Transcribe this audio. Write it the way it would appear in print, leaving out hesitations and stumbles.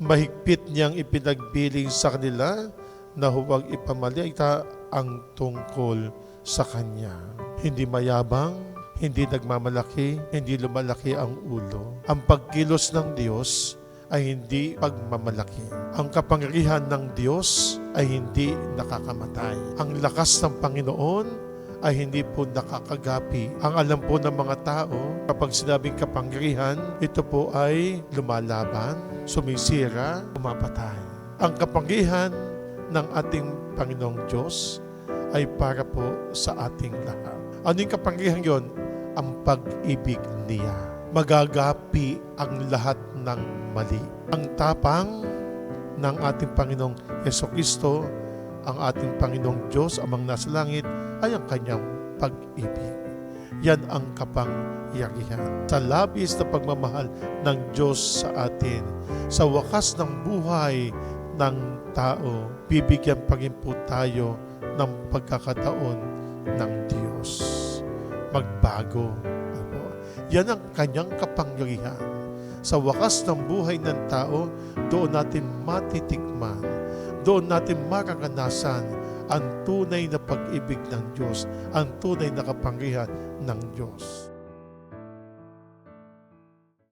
Mahigpit niyang ipinagbiling sa kanila na huwag ipamalita ang tungkol sa Kanya. Hindi mayabang, hindi nagmamalaki, hindi lumalaki ang ulo. Ang pagkilos ng Diyos ay hindi pagmamalaki. Ang kapangyarihan ng Diyos ay hindi nakakamatay. Ang lakas ng Panginoon ay hindi po nakakagapi. Ang alam po ng mga tao, kapag sinabing kapangyarihan, ito po ay lumalaban, sumisira, umapatay. Ang kapangyarihan ng ating Panginoong Diyos ay para po sa ating lahat. Ano yung kapangyarihan yon? Ang pag-ibig niya. Magagapi ang lahat ng mali. Ang tapang ng ating Panginoong Jesucristo, ang ating Panginoong Diyos, amang nasa langit, ay ang kanyang pag-ibig. Yan ang kapangyarihan. Sa labis na pagmamahal ng Diyos sa atin, sa wakas ng buhay ng tao, bibigyan pa rin po tayo ng pagkakataon ng Diyos. Magbago. Yan ang kanyang kapangyarihan. Sa wakas ng buhay ng tao, doon natin matitikman, doon natin mararanasan ang tunay na pag-ibig ng Diyos, ang tunay na kapangyarihan ng Diyos.